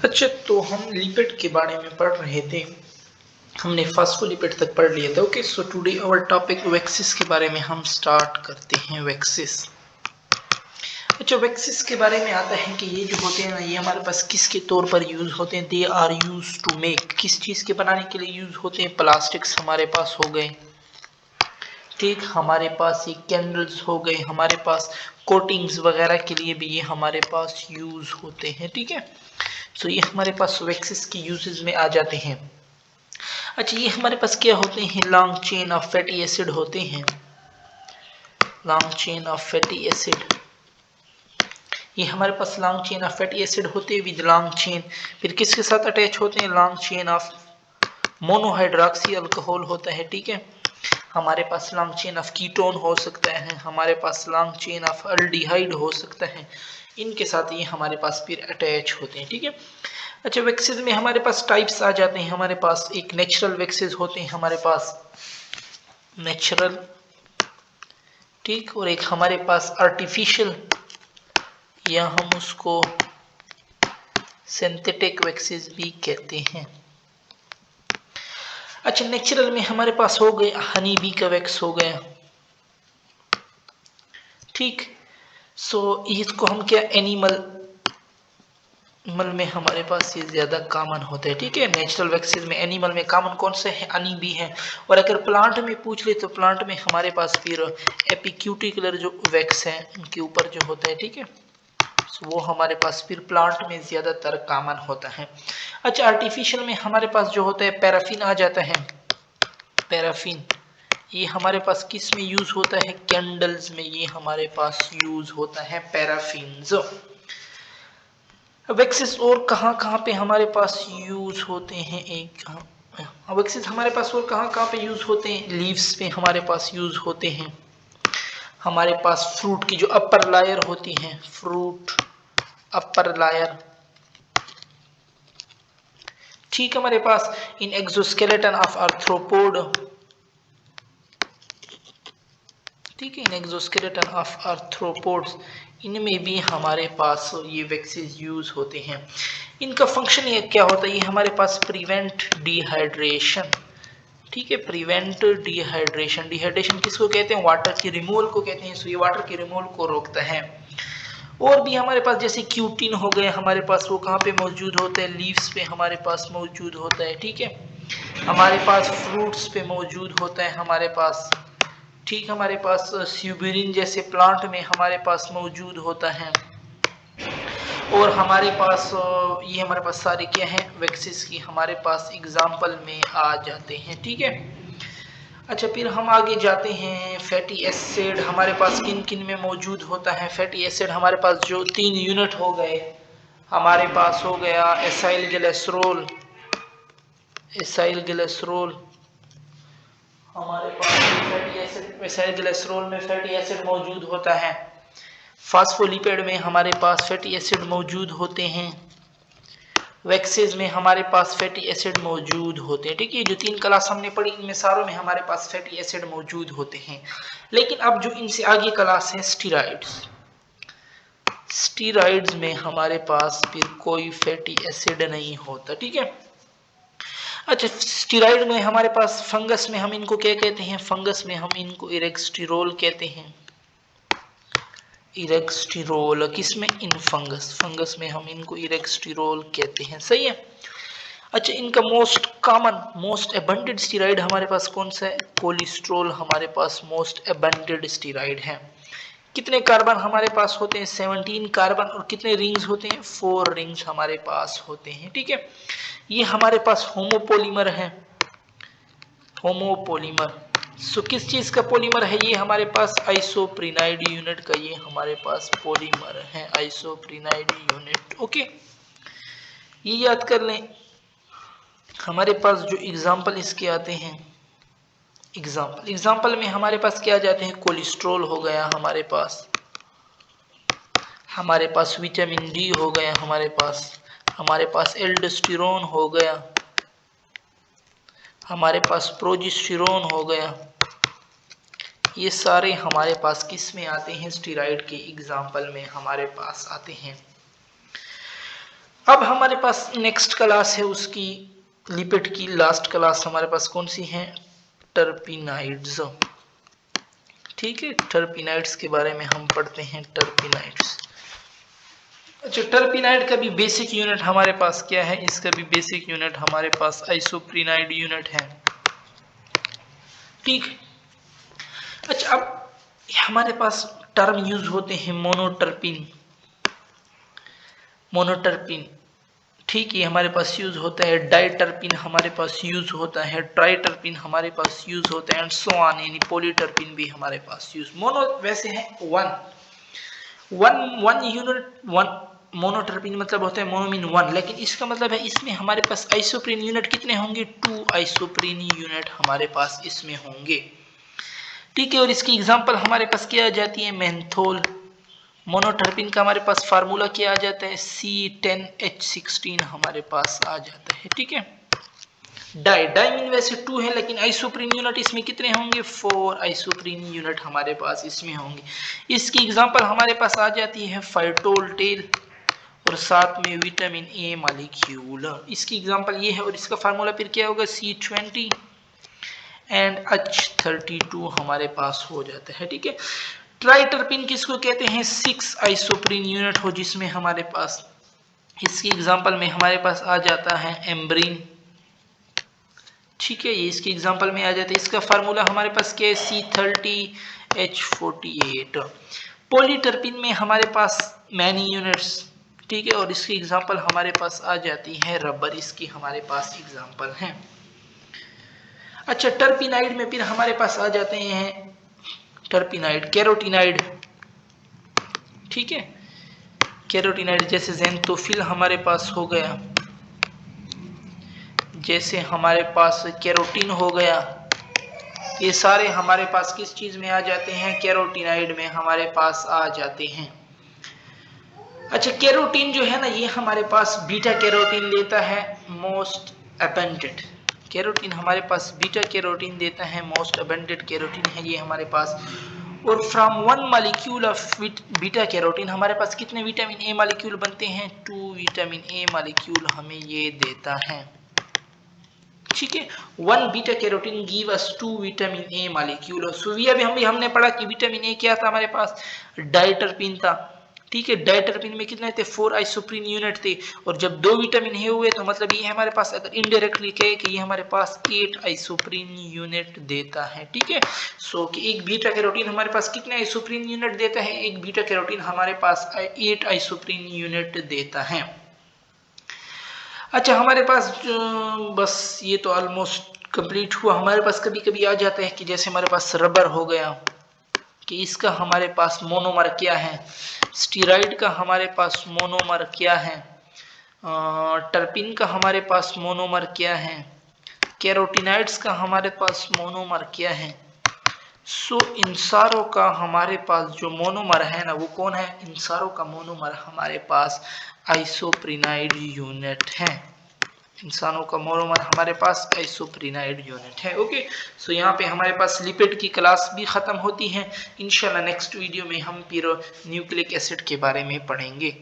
अच्छा, तो हम लिपिड के बारे में पढ़ रहे थे। हमने फास्फोलिपिड तक पढ़ लिया था। Okay, so today our topic vaccines के बारे में हम स्टार्ट करते हैं। वैक्सीज, अच्छा, वैक्सीज के बारे में आता है कि ये जो होते हैं ना, ये हमारे पास किसके तौर पर यूज होते हैं। They are use to make, किस चीज के बनाने के लिए यूज होते हैं। प्लास्टिक्स हमारे पास हो गए, ठीक, हमारे पास ये कैंडल्स हो गए, हमारे पास कोटिंग्स वगैरह के लिए भी ये हमारे पास यूज होते हैं। ठीक है, सो ये हमारे पास वैक्सीज की यूजेस में आ जाते हैं। अच्छा, ये हमारे पास क्या होते हैं। Long chain of fatty acid होते हैं। Long chain of fatty acid, ये हमारे पास long chain of fatty acid होते हैं विद लॉन्ग चेन। फिर किसके साथ अटैच होते हैं। लॉन्ग चेन ऑफ मोनोहाइड्रोक्सी अल्कोहल होता है। ठीक है, हमारे पास लॉन्ग चेन ऑफ कीटोन हो सकता है, हमारे पास लॉन्ग चेन ऑफ अल्डिहाइड हो सकता है। इनके साथ ये हमारे पास फिर अटैच होते हैं। ठीक है, अच्छा, वैक्सीज में हमारे पास टाइप्स आ जाते हैं। हमारे पास एक नेचुरल वैक्सीज होते हैं, हमारे पास नेचुरल, ठीक, और एक हमारे पास आर्टिफिशियल, या हम उसको सिंथेटिक वैक्सीज भी कहते हैं। अच्छा, नेचुरल में हमारे पास हो गए हनी बी का वैक्स हो गया, ठीक। सो इसको हम क्या एनिमल मल में हमारे पास ये ज्यादा कॉमन होता है। ठीक है, नेचुरल वैक्सीज में एनिमल में कॉमन कौन से है। हनी बी है। और अगर प्लांट में पूछ ले तो प्लांट में हमारे पास फिर एपिक्यूटिकुलर जो वैक्स है उनके ऊपर जो होता है। ठीक है, वो हमारे पास फिर प्लांट में ज्यादातर कॉमन होता है। अच्छा, आर्टिफिशियल में हमारे पास जो होता है पैराफिन आ जाता है। पैराफिन ये हमारे पास किस में यूज होता है। कैंडल्स में ये हमारे पास यूज होता है पैराफिन्स। वैक्सीज और कहाँ कहाँ पे हमारे पास यूज होते हैं। एक वैक्सीज हमारे पास और कहाँ कहाँ पे यूज होते हैं। लीव्स पे हमारे पास यूज होते हैं। हमारे पास फ्रूट की जो अपर लायर होती है, फ्रूट अपर लायर, ठीक, हमारे पास इन एक्सोस्केलेटन ऑफ आर्थ्रोपोड, ठीक है, इन एक्सोस्केलेटन ऑफ आर्थ्रोपोड्स, इनमें भी हमारे पास ये वैक्सीज यूज होते हैं। इनका फंक्शन ये क्या होता है। ये हमारे पास प्रिवेंट डिहाइड्रेशन, ठीक है, प्रिवेंट डिहाइड्रेशन। डिहाइड्रेशन किसको कहते हैं। वाटर की रिमूवल को कहते हैं। सो ये वाटर की रिमूवल को रोकता है। और भी हमारे पास जैसे क्यूटिन हो गए हमारे पास, वो कहाँ पे मौजूद होते हैं। लीव्स पे हमारे पास मौजूद होता है। ठीक है, हमारे पास फ्रूट्स पे मौजूद होता है हमारे पास, ठीक, हमारे पास स्यूबेरिन जैसे प्लांट में हमारे पास मौजूद होता है। और हमारे पास ये हमारे पास सारे क्या हैं वैक्सीज की हमारे पास एग्जाम्पल में आ जाते हैं। ठीक है, अच्छा, फिर हम आगे जाते हैं। फैटी एसिड हमारे पास किन किन में मौजूद होता है। फैटी एसिड हमारे पास जो 3 यूनिट हो गए, हमारे पास हो गया एसाइल ग्लिसरॉल, एसाइल ग्लिसरॉल, हमारे पास फैटी एसिड, एसाइल ग्लिसरॉल में फैटी एसिड मौजूद होता है। फास्फोलिपिड में हमारे पास फैटी एसिड मौजूद होते हैं। वैक्सीज में हमारे पास फैटी एसिड मौजूद होते हैं। ठीक है, जो 3 क्लास हमने पढ़ी इनमें सारों में हमारे पास फैटी एसिड मौजूद होते हैं। लेकिन अब जो इनसे आगे क्लास है स्टीरॉइड्स, स्टीरॉइड्स में हमारे पास फिर कोई फैटी एसिड नहीं होता। ठीक है, अच्छा, स्टीरॉइड में हमारे पास फंगस में हम इनको क्या कहते हैं। फंगस में हम इनको इरेक्स्टिरोल कहते हैं। इरेक्स्टिरोल किसमें, इन फंगस, फंगस में हम इनको इरेक्स्टिरोल कहते हैं। सही है। अच्छा, इनका मोस्ट कॉमन मोस्ट एबंडेड स्टीरॉइड हमारे पास कौन सा है। कोलेस्ट्रॉल हमारे पास मोस्ट एबंडेड स्टीरॉइड है। कितने कार्बन हमारे पास होते हैं। 17 कार्बन। और कितने रिंग्स होते हैं। 4 रिंग्स हमारे पास होते हैं। ठीक है, ये हमारे पास होमोपोलीमर है। होमोपोलीमर, सो किस चीज का पॉलीमर है। ये हमारे पास आइसोप्रिनाइड यूनिट का ये हमारे पास पॉलीमर है, आइसोप्रिनाइड यूनिट। ओके, ये याद कर लें। हमारे पास जो एग्जाम्पल इसके आते हैं, एग्जाम्पल में हमारे पास क्या आ जाते हैं। कोलेस्ट्रॉल हो गया हमारे पास विटामिन डी हो गया हमारे पास एल्डोस्टेरोन हो गया, हमारे पास प्रोजेस्टेरोन हो गया। ये सारे हमारे पास किस में आते हैं। स्टीरॉइड के एग्जाम्पल में हमारे पास आते हैं। अब हमारे पास नेक्स्ट क्लास है उसकी लिपिड की लास्ट क्लास हमारे पास कौन सी है, टर्पिनाइड्स। ठीक है, टर्पिनाइड्स के बारे में हम पढ़ते हैं, टर्पिनाइड्स। अच्छा, टर्पिनाइड का भी बेसिक यूनिट हमारे पास क्या है, इसका भी बेसिक यूनिट हमारे पास आइसोप्रिनाइड यूनिट है। ठीक। अच्छा, अब हमारे पास टर्म यूज होते हैं मोनोटर्पिन, मोनोटर्पिन। ठीक है, हमारे पास यूज होता है डाइटर्पिन, हमारे पास यूज होता है ट्राइटर्पिन, हमारे पास यूज होता है एंड सो ऑन, यानी पॉलीटर्पिन भी हमारे पास यूज। मोनो वैसे है वन यूनिट, वन मोनोटर्पिन मतलब होता है मोनो मीन वन, लेकिन इसका मतलब है इसमें हमारे पास आइसोप्रीन यूनिट कितने होंगे, 2 आइसोप्रीन यूनिट हमारे पास इसमें होंगे। ठीक है, और इसकी एग्जांपल हमारे पास क्या आ जाती है, मेंथोल। मोनोटर्पिन का हमारे पास फार्मूला क्या आ जाता है, C10H16 हमारे पास आ जाता है। ठीक है, डाई मीन वैसे 2 है, लेकिन आइसोप्रीन यूनिट इसमें कितने होंगे, 4 आइसोप्रीन यूनिट हमारे पास इसमें होंगे। इसकी एग्जांपल हमारे पास आ जाती है फाइटोल टेल और साथ में विटामिन ए मॉलिक्यूल। इसकी एग्जांपल ये है और इसका फार्मूला फिर क्या होगा, C20 एंड H32 हमारे पास हो जाता है। ठीक है, ट्राइटर्पिन किसको कहते हैं, 6 आइसोप्रीन यूनिट हो जिसमें हमारे पास, इसकी एग्जांपल में हमारे पास आ जाता है एम्ब्रीन। ठीक है, ये इसकी एग्जांपल में आ जाता है। इसका फार्मूला हमारे पास क्या है, C30H48। पॉलीटर्पिन में हमारे पास मैनी यूनिट्स। ठीक है, और इसकी एग्जांपल हमारे पास आ जाती है रबर, इसकी हमारे पास एग्जांपल है। अच्छा, टर्पिनाइड में फिर हमारे पास आ जाते हैं टर्पिनाइड, कैरोटिनाइड। ठीक है, कैरोटिनाइड जैसे ज़ेंथोफिल हमारे पास हो गया, जैसे हमारे पास कैरोटीन हो गया, ये सारे हमारे पास किस चीज में आ जाते हैं, कैरोटिनाइड में हमारे पास आ जाते हैं। अच्छा, कैरोटीन जो है ना, ये हमारे पास बीटा कैरोटीन लेता है, मोस्ट अबंडेंट कैरोटीन हमारे पास बीटा कैरोटीन देता है, मोस्ट अबंडेंट कैरोटीन है ये हमारे पास। और from 1 molecule of beta carotene हमारे पास कितने विटामिन ए मॉलिक्यूल बनते हैं, 2 विटामिन ए मॉलिक्यूल हमें ये देता है। ठीक है, 1 beta carotene give us 2 vitamin A molecule. सुविया भी हमने पढ़ा कि विटामिन ए क्या था हमारे पास, डाइटर्पिन था। ठीक है, डाइटर्पिन में कितने थे, 4 आइसोप्रीन यूनिट थे, और जब 2 विटामिन ए हुए तो मतलब ये हमारे पास, अगर इनडायरेक्टली कहे कि ये हमारे पास 8 आइसोप्रीन यूनिट देता है। ठीक है, सो कि एक बीटा कैरोटीन हमारे पास कितने आइसोप्रीन यूनिट देता है, एक बीटा कैरोटीन हमारे पास 8 आइसोप्रीन यूनिट देता है। अच्छा, हमारे पास बस ये तो ऑलमोस्ट कंप्लीट हुआ। हमारे पास कभी कभी आ जाता है कि जैसे हमारे पास रबर हो गया, कि इसका हमारे पास मोनोमर क्या है, स्टीराइड का हमारे पास मोनोमर क्या है, टर्पिन का हमारे पास मोनोमर क्या है, कैरोटिनाइड्स का हमारे पास मोनोमर क्या है। सो इन सारों का हमारे पास जो मोनोमर है ना, वो कौन है, इन सारों का मोनोमर हमारे पास आइसोप्रिनाइड यूनिट है। इंसानों का मोनोमर हमारे पास आइसोप्रिनाइड यूनिट है। ओके, सो यहाँ पे हमारे पास लिपिड की क्लास भी ख़त्म होती है। इंशाल्लाह नेक्स्ट वीडियो में हम फिर न्यूक्लिक एसिड के बारे में पढ़ेंगे।